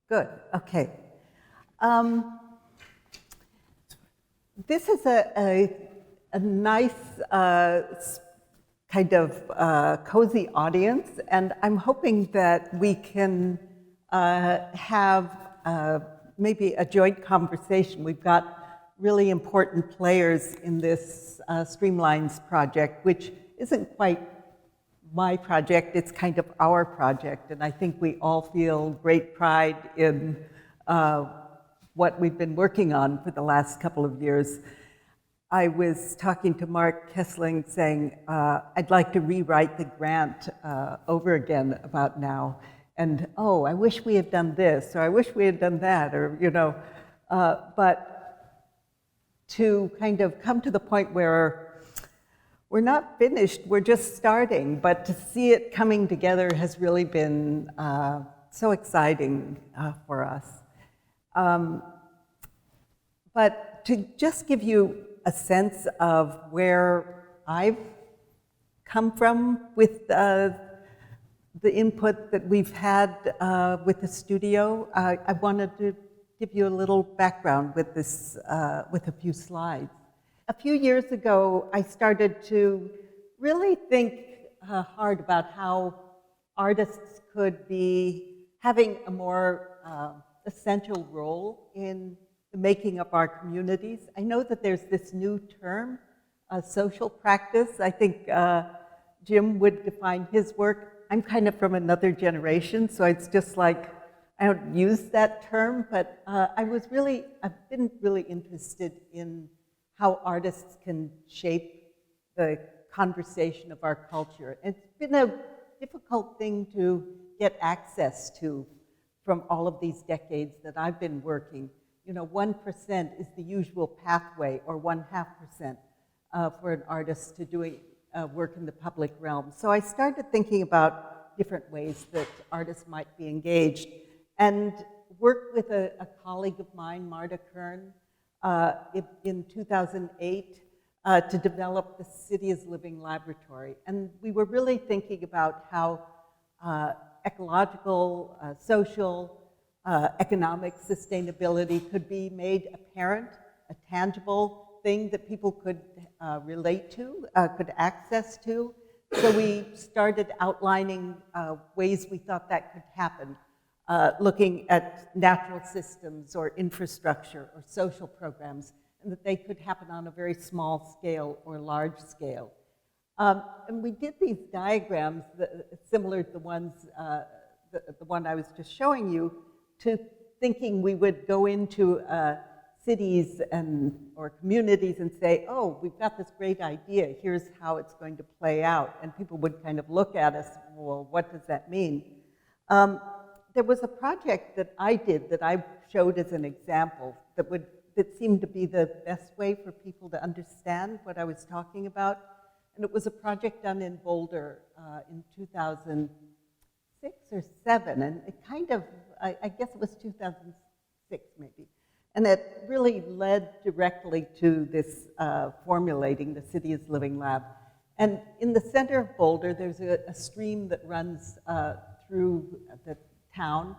Good, okay. This is a nice kind of cozy audience, and I'm hoping that we can have maybe a joint conversation. We've got really important players in this StreamLines project, which isn't quite my project, it's kind of our project, and I think we all feel great pride in what we've been working on for the last couple of years. I was talking to Mark Kessling saying, I'd like to rewrite the grant over again about now, and oh, I wish we had done this, or I wish we had done that, or but to kind of come to the point where we're not finished, we're just starting, but to see it coming together has really been so exciting for us. But to just give you a sense of where I've come from with the input that we've had with the studio, I wanted to give you a little background with this, with a few slides. A few years ago, I started to really think hard about how artists could be having a more essential role in the making of our communities. I know that there's this new term, social practice. I think Jim would define his work. I'm kind of from another generation, so it's just like, I don't use that term, but I've been really interested in how artists can shape the conversation of our culture. It's been a difficult thing to get access to from all of these decades that I've been working. 1% is the usual pathway, or 0.5% for an artist to doing work in the public realm. So I started thinking about different ways that artists might be engaged, and worked with a colleague of mine, Marta Kern, in 2008 to develop the City is Living Laboratory. And we were really thinking about how ecological, social, economic sustainability could be made apparent, a tangible thing that people could relate to, could access to. So we started outlining ways we thought that could happen. Looking at natural systems or infrastructure or social programs, and that they could happen on a very small scale or large scale. And we did these diagrams, similar to the ones, the one I was just showing you, to thinking we would go into cities or communities and say, oh, we've got this great idea, here's how it's going to play out. And people would kind of look at us, well, what does that mean? There was a project that I did that I showed as an example that seemed to be the best way for people to understand what I was talking about. And it was a project done in Boulder in 2006 or 7. And it kind of, I guess it was 2006 maybe. And it really led directly to this formulating the City is Living Lab. And in the center of Boulder, there's a stream that runs through the town,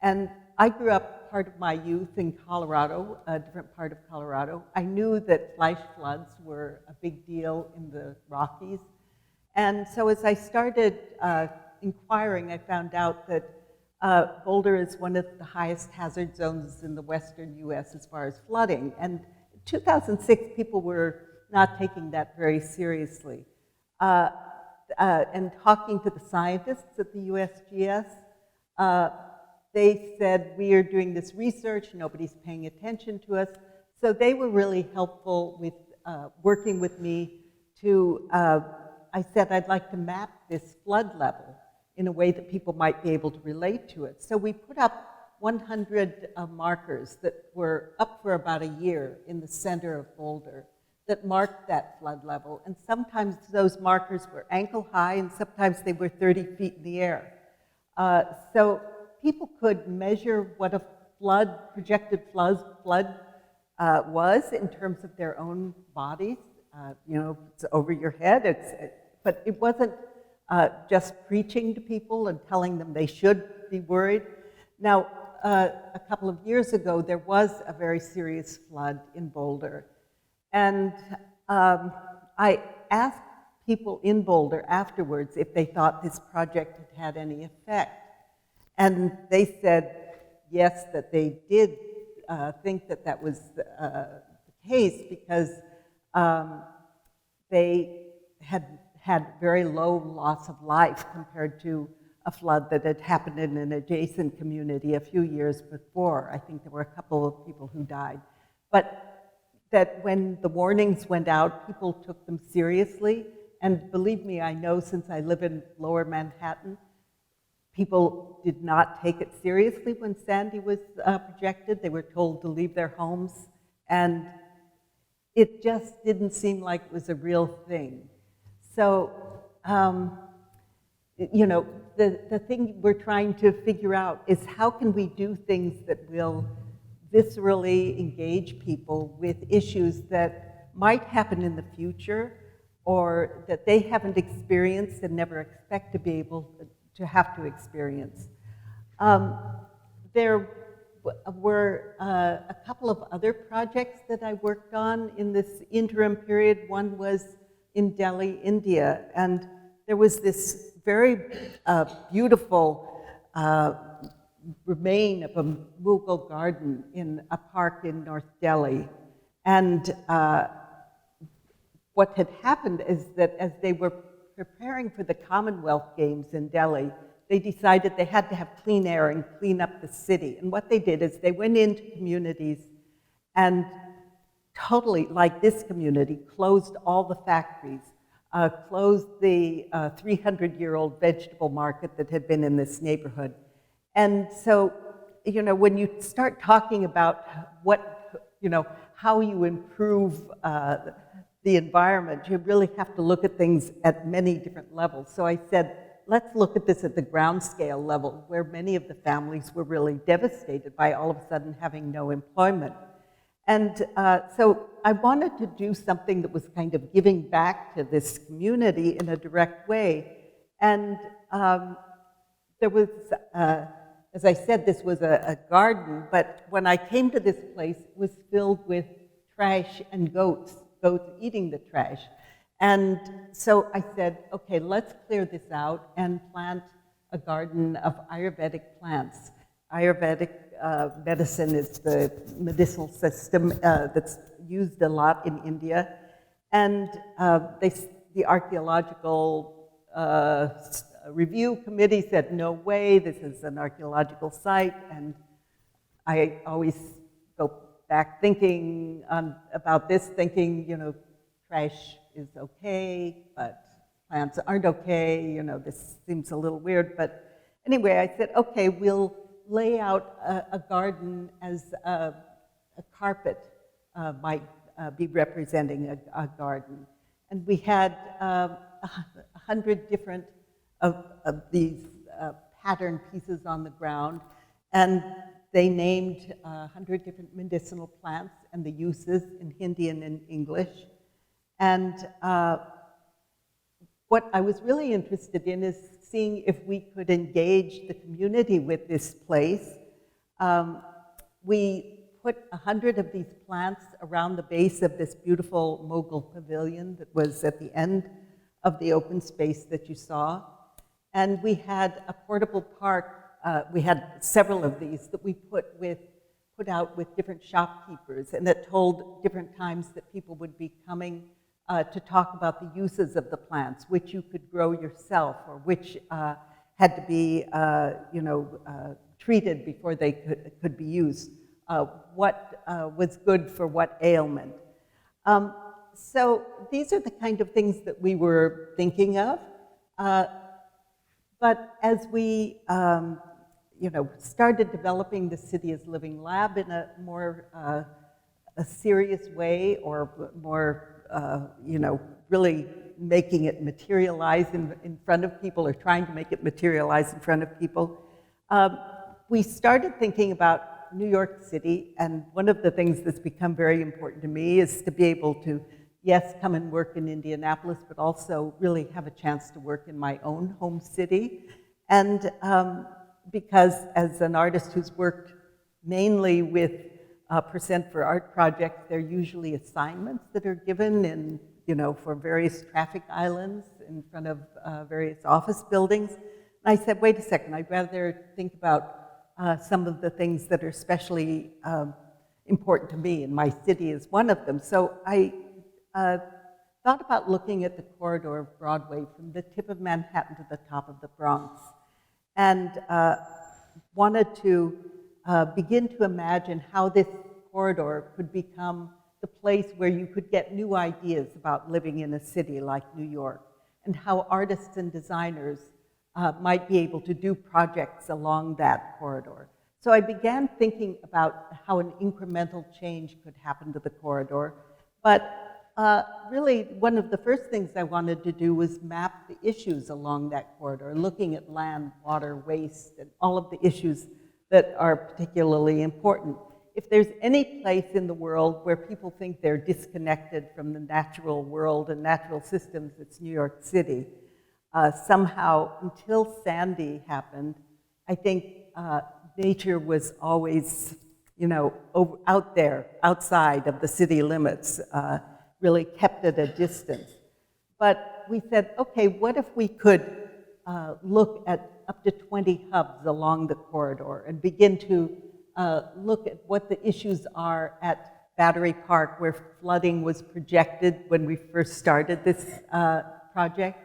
and I grew up part of my youth in Colorado, a different part of Colorado. I knew that flash floods were a big deal in the Rockies, and so as I started inquiring, I found out that Boulder is one of the highest hazard zones in the western U.S. as far as flooding, and in 2006 people were not taking that very seriously. And talking to the scientists at the USGS, they said, we are doing this research, nobody's paying attention to us. So they were really helpful with working with me to, I said I'd like to map this flood level in a way that people might be able to relate to it. So we put up 100 markers that were up for about a year in the center of Boulder that marked that flood level. And sometimes those markers were ankle high, and sometimes they were 30 feet in the air. So people could measure what a projected flood was in terms of their own bodies. It's over your head, but it wasn't just preaching to people and telling them they should be worried. Now, a couple of years ago, there was a very serious flood in Boulder. And I asked people in Boulder afterwards if they thought this project had had any effect. And they said, yes, that they did think that that was the case because they had very low loss of life compared to a flood that had happened in an adjacent community a few years before. I think there were a couple of people who died. But that when the warnings went out, people took them seriously. And believe me, I know since I live in Lower Manhattan, people did not take it seriously when Sandy was projected. They were told to leave their homes. And it just didn't seem like it was a real thing. So, you know, the thing we're trying to figure out is how can we do things that will viscerally engage people with issues that might happen in the future or that they haven't experienced and never expect to be able to have to experience. There were a couple of other projects that I worked on in this interim period. One was in Delhi, India, and there was this very beautiful remain of a Mughal garden in a park in North Delhi. And what had happened is that as they were preparing for the Commonwealth Games in Delhi, they decided they had to have clean air and clean up the city. And what they did is they went into communities and totally, like this community, closed all the factories, closed the 300-year-old vegetable market that had been in this neighborhood. And so, you know, when you start talking about what, you know, how you improve the environment, you really have to look at things at many different levels. So I said, let's look at this at the ground scale level, where many of the families were really devastated by all of a sudden having no employment. And so I wanted to do something that was kind of giving back to this community in a direct way. And there was, as I said, this was a garden, but when I came to this place, it was filled with trash and goats eating the trash. And so I said, okay, let's clear this out and plant a garden of Ayurvedic plants. Ayurvedic medicine is the medicinal system that's used a lot in India. And the archaeological review committee said, no way, this is an archaeological site. And I always go back thinking about this, thinking, you know, trash is okay, but plants aren't okay. You know, this seems a little weird. But anyway, I said, okay, we'll lay out a garden as a carpet might be representing a garden. And we had 100 different of these pattern pieces on the ground, and they named 100 different medicinal plants and the uses in Hindi and in English. And what I was really interested in is seeing if we could engage the community with this place. We put 100 of these plants around the base of this beautiful Mughal pavilion that was at the end of the open space that you saw. And we had a portable park. We had several of these that we put out with different shopkeepers, and that told different times that people would be coming to talk about the uses of the plants, which you could grow yourself, or which had to be, treated before they could be used. What was good for what ailment. So these are the kind of things that we were thinking of. But as we, started developing the City as Living Lab in a more a serious way, or more, really making it materialize in front of people, or trying to make it materialize in front of people, we started thinking about New York City, and one of the things that's become very important to me is to be able to, yes, come and work in Indianapolis, but also really have a chance to work in my own home city. And because as an artist who's worked mainly with percent for art projects. They're usually assignments that are given in, for various traffic islands in front of various office buildings. And I said, wait a second, I'd rather think about some of the things that are especially important to me, and my city is one of them. So I thought about looking at the corridor of Broadway from the tip of Manhattan to the top of the Bronx, and wanted to begin to imagine how this corridor could become the place where you could get new ideas about living in a city like New York, and how artists and designers might be able to do projects along that corridor. So I began thinking about how an incremental change could happen to the corridor, but really one of the first things I wanted to do was map the issues along that corridor, looking at land, water, waste, and all of the issues that are particularly important. If there's any place in the world where people think they're disconnected from the natural world and natural systems, it's New York City. Somehow, until Sandy happened, I think nature was always, out there, outside of the city limits, really kept at a distance. But we said, okay, what if we could look at up to 20 hubs along the corridor and begin to look at what the issues are at Battery Park, where flooding was projected when we first started this project,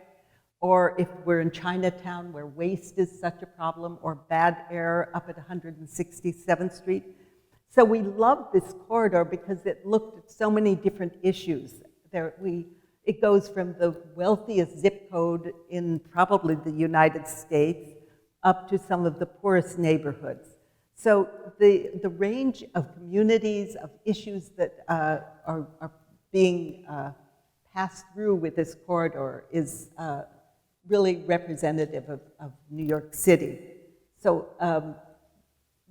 or if we're in Chinatown, where waste is such a problem, or bad air up at 167th Street. So we loved this corridor because it looked at so many different issues. It goes from the wealthiest zip code in probably the United States up to some of the poorest neighborhoods. So the range of communities, of issues that are being passed through with this corridor is really representative of New York City. So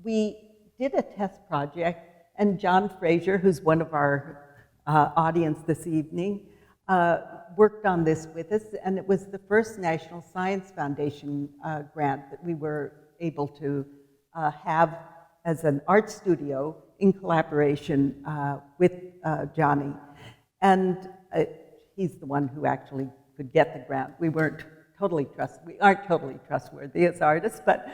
we did a test project, and John Fraser, who's one of our audience this evening, worked on this with us, and it was the first National Science Foundation grant that we were able to have as an art studio in collaboration with Johnny. And he's the one who actually could get the grant. We aren't totally trustworthy as artists, but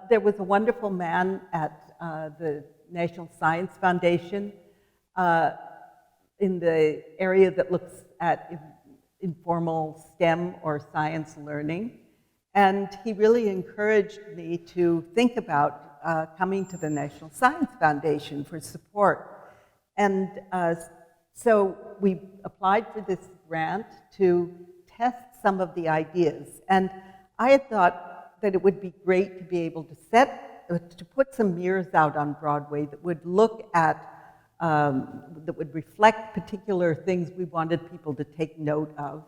there was a wonderful man at the National Science Foundation in the area that looks at informal STEM or science learning. And he really encouraged me to think about coming to the National Science Foundation for support. And so we applied for this grant to test some of the ideas. And I had thought that it would be great to be able to put some mirrors out on Broadway that would look at, that would reflect particular things we wanted people to take note of.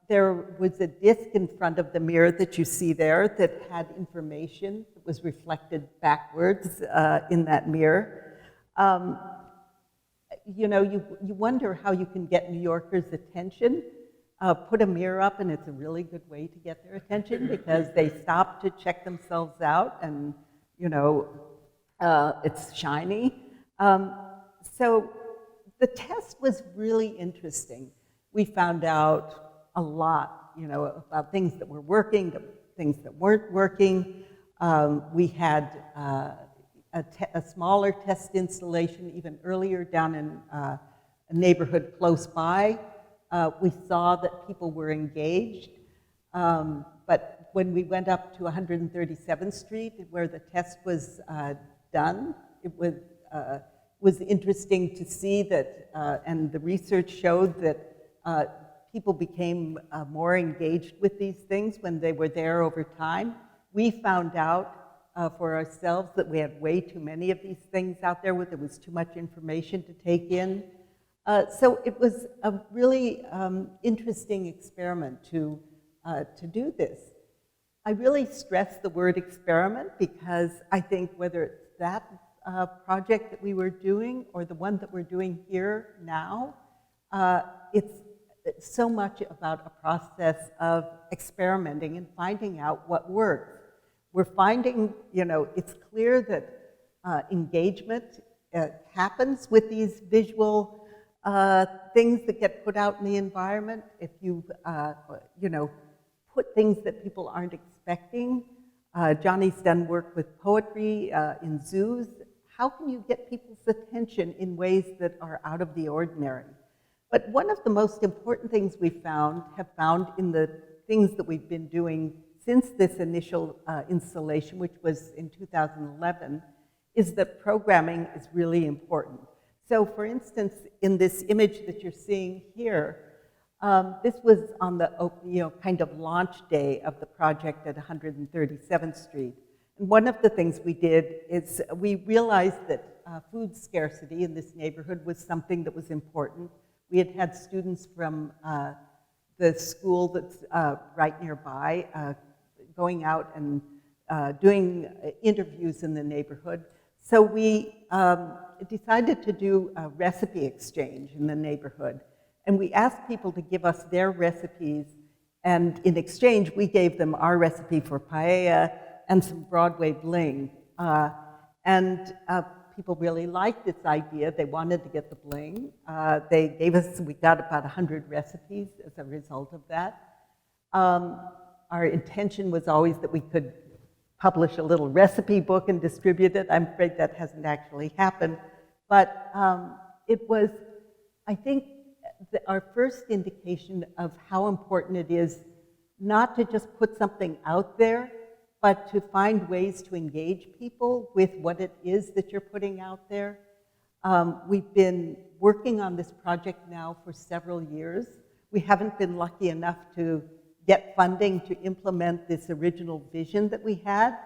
There was a disc in front of the mirror that you see there that had information that was reflected backwards in that mirror. You wonder how you can get New Yorkers' attention. Put a mirror up, and it's a really good way to get their attention because they stop to check themselves out, and it's shiny. So the test was really interesting. We found out a lot, about things that were working, things that weren't working. We had a smaller test installation even earlier down in a neighborhood close by. We saw that people were engaged, but when we went up to 137th Street, where the test was done, it was interesting to see that, and the research showed that people became more engaged with these things when they were there over time. We found out for ourselves that we had way too many of these things out there, where there was too much information to take in. So it was a really interesting experiment to do this. I really stress the word experiment because I think whether it's that project that we were doing or the one that we're doing here now, it's so much about a process of experimenting and finding out what works. we're finding, it's clear that engagement happens with these visual things that get put out in the environment. If you, put things that people aren't expecting. Johnny's done work with poetry in zoos. How can you get people's attention in ways that are out of the ordinary? But one of the most important things we have found in the things that we've been doing since this initial installation, which was in 2011, is that programming is really important. So for instance, in this image that you're seeing here, this was on the kind of launch day of the project at 137th Street. And one of the things we did is we realized that food scarcity in this neighborhood was something that was important. We had had students from the school that's right nearby going out and doing interviews in the neighborhood. So we decided to do a recipe exchange in the neighborhood. And we asked people to give us their recipes, and in exchange, we gave them our recipe for paella and some Broadway bling. People really liked this idea. They wanted to get the bling. We got about 100 recipes as a result of that. Our intention was always that we could publish a little recipe book and distribute it. I'm afraid that hasn't actually happened. But it was, I think, our first indication of how important it is not to just put something out there, but to find ways to engage people with what it is that you're putting out there. We've been working on this project now for several years. We haven't been lucky enough to get funding to implement this original vision that we had.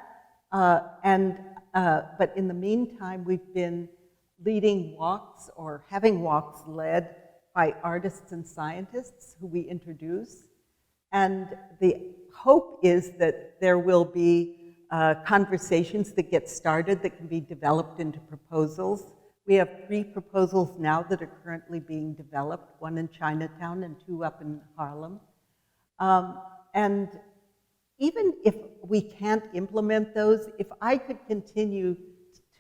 But in the meantime, we've been leading walks or having walks led by artists and scientists who we introduce. And the hope is that there will be conversations that get started that can be developed into proposals. We have 3 proposals now that are currently being developed, 1 in Chinatown and 2 up in Harlem. And even if we can't implement those, if I could continue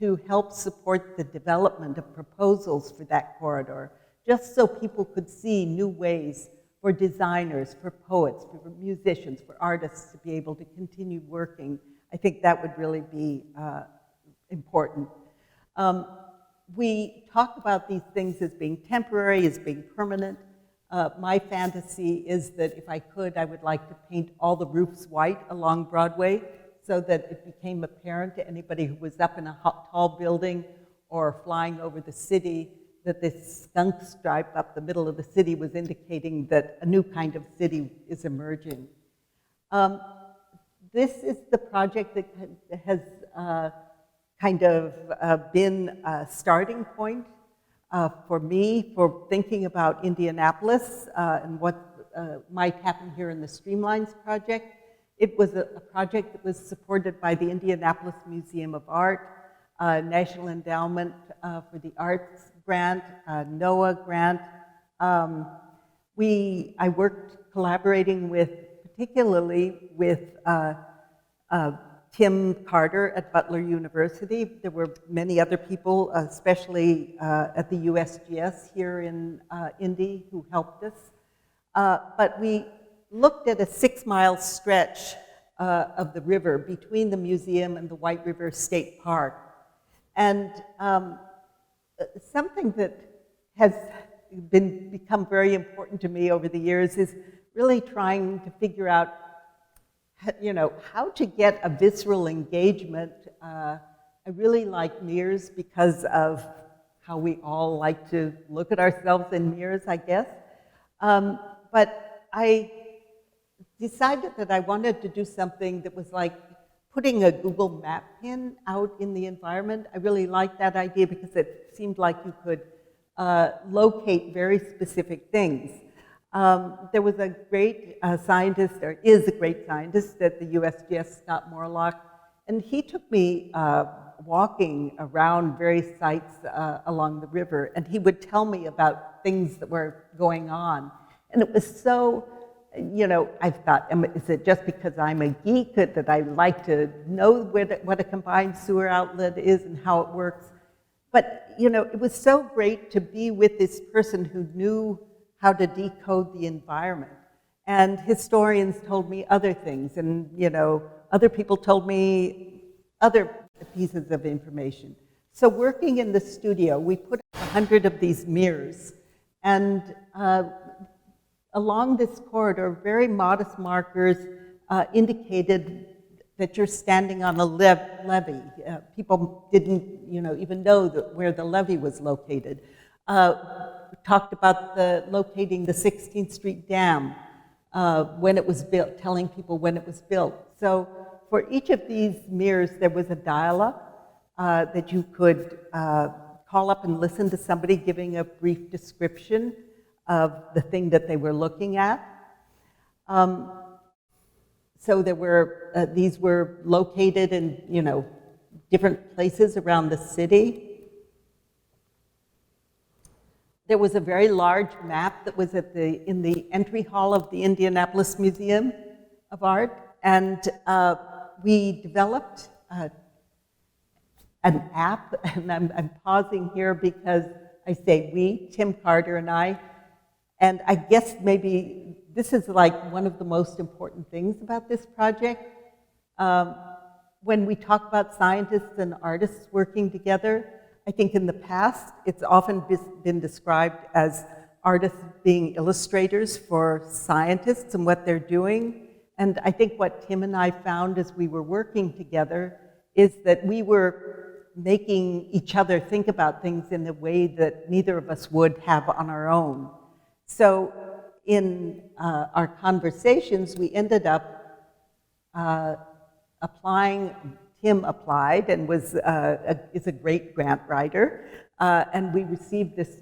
to help support the development of proposals for that corridor, just so people could see new ways for designers, for poets, for musicians, for artists to be able to continue working, I think that would really be important. We talk about these things as being temporary, as being permanent. My fantasy is that if I could, I would like to paint all the roofs white along Broadway so that it became apparent to anybody who was up in a tall building or flying over the city that this skunk stripe up the middle of the city was indicating that a new kind of city is emerging. This is the project that has been a starting point for me for thinking about Indianapolis and what might happen here in the StreamLines project. It was a project that was supported by the Indianapolis Museum of Art, National Endowment for the Arts grant, NOAA grant. I worked collaborating particularly with Tim Carter at Butler University. There were many other people, especially at the USGS here in Indy, who helped us. But we looked at a 6-mile stretch of the river between the museum and the White River State Park. And something that has become very important to me over the years is really trying to figure out, how to get a visceral engagement. I really like mirrors because of how we all like to look at ourselves in mirrors, I guess. But I decided that I wanted to do something that was like putting a Google map pin out in the environment. I really liked that idea because it seemed like you could locate very specific things. There was a great scientist, or is a great scientist at the USGS, Scott Morlock, and he took me walking around various sites along the river, and he would tell me about things that were going on. And it was so I've thought, is it just because I'm a geek that I like to know what a combined sewer outlet is and how it works? But, it was so great to be with this person who knew how to decode the environment. And historians told me other things, and, other people told me other pieces of information. So working in the studio, we put 100 of these mirrors, and along this corridor, very modest markers indicated that you're standing on a levee. People didn't, even know where the levee was located. We talked about locating the 16th Street Dam, when it was built, telling people when it was built. So for each of these mirrors, there was a dial-up that you could call up and listen to somebody giving a brief description of the thing that they were looking at. So there were, these were located in, different places around the city. There was a very large map that was in the entry hall of the Indianapolis Museum of Art, and we developed an app, and I'm pausing here because I say we, Tim Carter and I guess maybe this is like one of the most important things about this project. When we talk about scientists and artists working together, I think in the past, it's often been described as artists being illustrators for scientists and what they're doing. And I think what Tim and I found as we were working together is that we were making each other think about things in a way that neither of us would have on our own. So in our conversations, we ended up applying. Tim applied and is a great grant writer, and we received this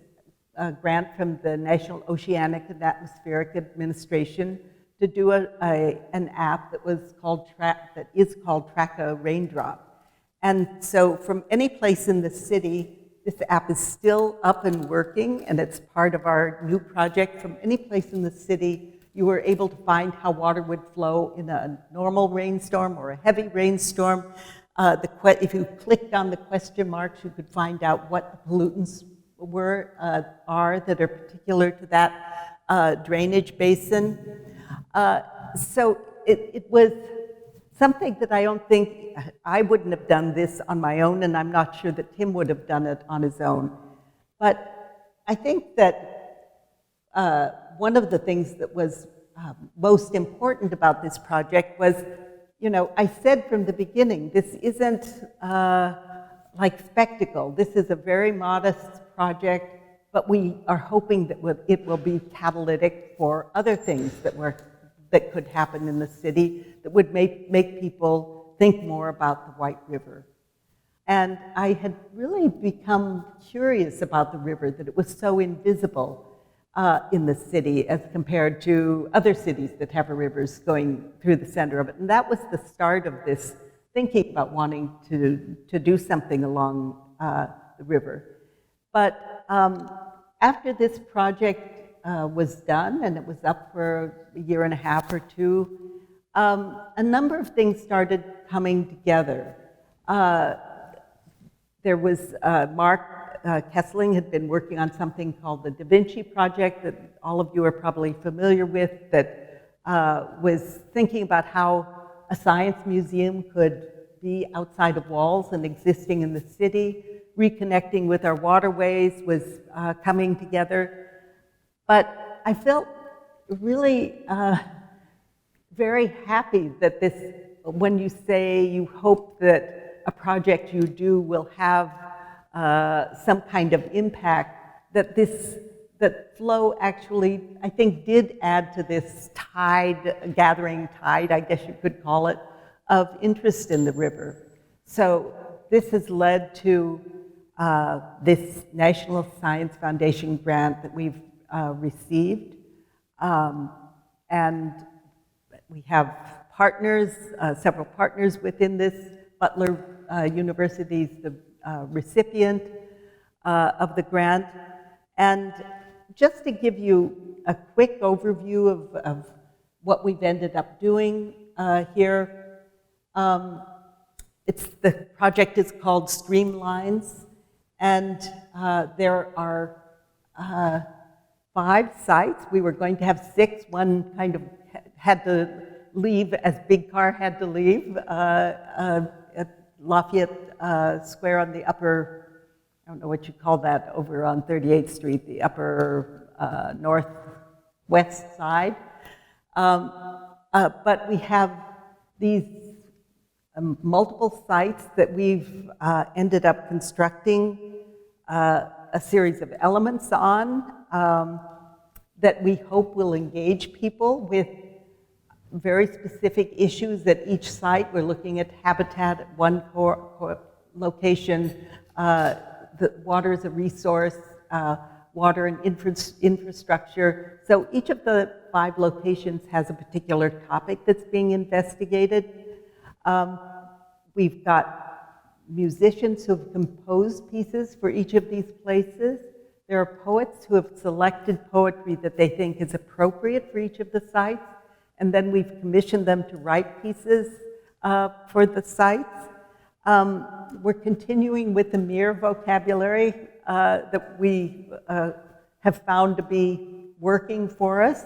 grant from the National Oceanic and Atmospheric Administration to do an app that is called Track a Raindrop. And so from any place in the city, this app is still up and working, and it's part of our new project. From any place in the city, you were able to find how water would flow in a normal rainstorm or a heavy rainstorm. If you clicked on the question marks, you could find out what the pollutants are that are particular to that drainage basin. So it was something that I don't think, I wouldn't have done this on my own, and I'm not sure that Tim would have done it on his own. But I think that one of the things that was most important about this project was, I said from the beginning, this isn't like spectacle. This is a very modest project, but we are hoping that it will be catalytic for other things that could happen in the city that would make people think more about the White River. And I had really become curious about the river, that it was so invisible in the city as compared to other cities that have rivers going through the center of it. And that was the start of this thinking about wanting to do something along the river. But after this project was done, and it was up for a year and a half or two, a number of things started coming together. There was Mark Kessling had been working on something called the Da Vinci Project that all of you are probably familiar with, that was thinking about how a science museum could be outside of walls and existing in the city. Reconnecting with Our Waterways was coming together. But I felt really very happy that when you say you hope that a project you do will have some kind of impact, that flow actually, I think, did add to this gathering tide, I guess you could call it, of interest in the river. So this has led to this National Science Foundation grant that we've received. And we have partners, several partners within this. Butler University is the recipient of the grant. And just to give you a quick overview of what we've ended up doing here. The project is called StreamLines, and there are 5 sites. We were going to have 6. One kind of had to leave as Big Car had to leave. At Lafayette Square on the upper, I don't know what you call that, over on 38th Street, the upper northwest side. But we have these multiple sites that we've ended up constructing a series of elements on that we hope will engage people with very specific issues at each site. We're looking at habitat at one location, the water is a resource, water and infrastructure. So each of the 5 locations has a particular topic that's being investigated. We've got musicians who have composed pieces for each of these places. There are poets who have selected poetry that they think is appropriate for each of the sites, and then we've commissioned them to write pieces for the sites. We're continuing with the mirror vocabulary that we have found to be working for us.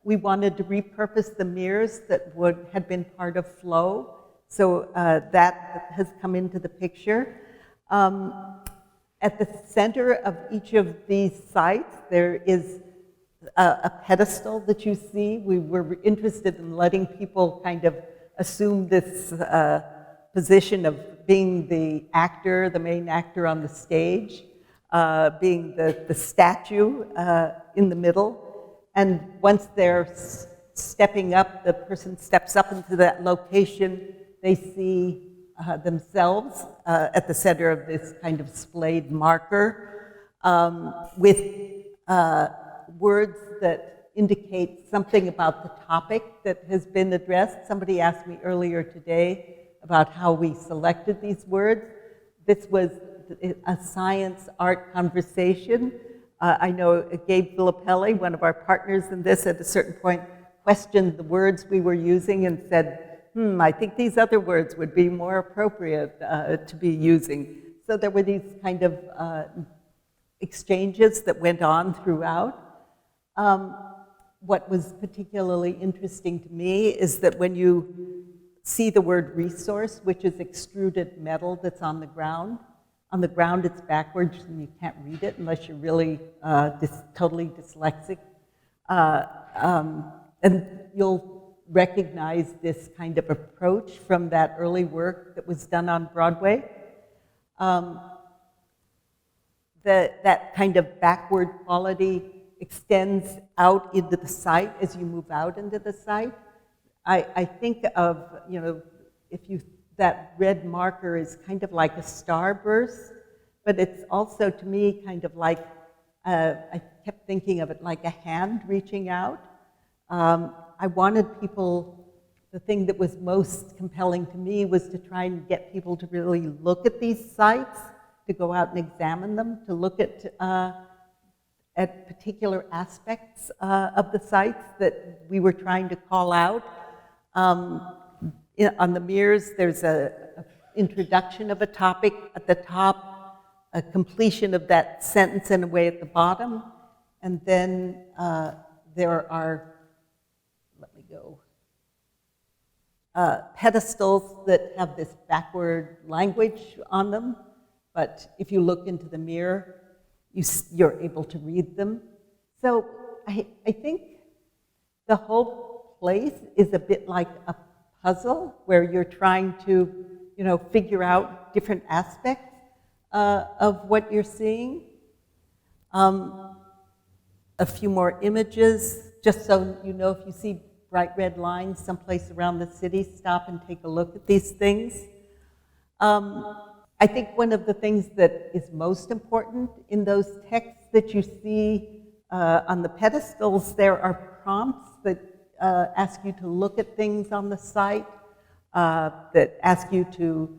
We wanted to repurpose the mirrors that had been part of Flow, so that has come into the picture. At the center of each of these sites, there is a pedestal that you see. We were interested in letting people kind of assume this position of being the actor, the main actor on the stage, being the statue in the middle. And once they're stepping up, the person steps up into that location, they see themselves at the center of this kind of splayed marker with words that indicate something about the topic that has been addressed. Somebody asked me earlier today about how we selected these words. This was a science art conversation. I know Gabe Filippelli, one of our partners in this, at a certain point questioned the words we were using and said, I think these other words would be more appropriate to be using. So there were these kind of exchanges that went on throughout. What was particularly interesting to me is that when you see the word resource, which is extruded metal that's on the ground it's backwards and you can't read it unless you're really totally dyslexic. And you'll recognize this kind of approach from that early work that was done on Broadway. That kind of backward quality extends out into the site as you move out into the site. I think of, that red marker is kind of like a starburst, but it's also, to me, kind of like, I kept thinking of it like a hand reaching out. I wanted people, the thing that was most compelling to me was to try and get people to really look at these sites, to go out and examine them, to look at particular aspects of the sites that we were trying to call out. On the mirrors, there's an introduction of a topic at the top, a completion of that sentence in a way at the bottom, and then there are, pedestals that have this backward language on them, but if you look into the mirror, you're able to read them. So I think the whole place is a bit like a puzzle where you're trying to, figure out different aspects of what you're seeing. A few more images, just so you know, if you see bright red lines someplace around the city, stop and take a look at these things. I think one of the things that is most important in those texts that you see on the pedestals, there are prompts that ask you to look at things on the site, that ask you to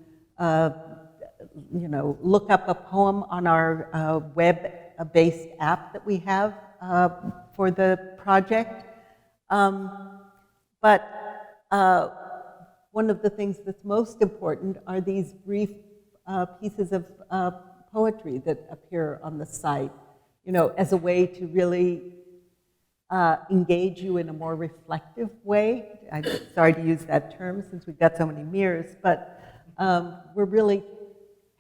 look up a poem on our web-based app that we have for the project. But one of the things that's most important are these brief pieces of poetry that appear on the site, as a way to really engage you in a more reflective way. I'm sorry to use that term since we've got so many mirrors, but we're really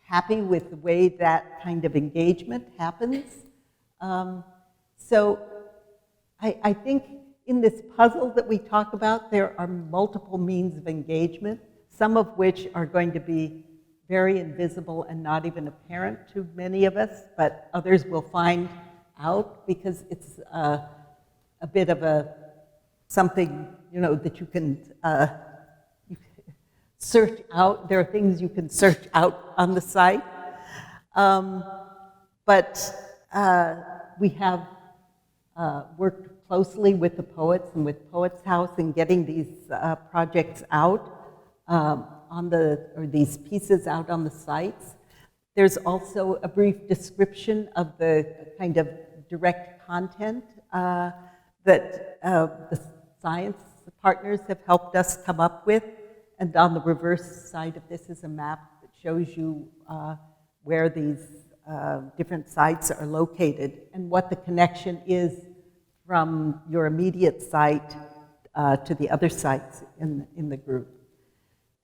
happy with the way that kind of engagement happens. So I think in this puzzle that we talk about, there are multiple means of engagement, some of which are going to be very invisible and not even apparent to many of us, but others will find out because it's a bit of something, that you can search out. There are things you can search out on the site. But we have worked closely with the poets and with Poets House in getting these projects out or these pieces out on the sites. There's also a brief description of the kind of direct content that the science partners have helped us come up with. And on the reverse side of this is a map that shows you where these different sites are located and what the connection is from your immediate site to the other sites in the group.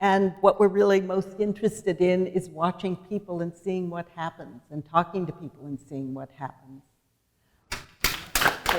And what we're really most interested in is watching people and seeing what happens, and talking to people and seeing what happens. So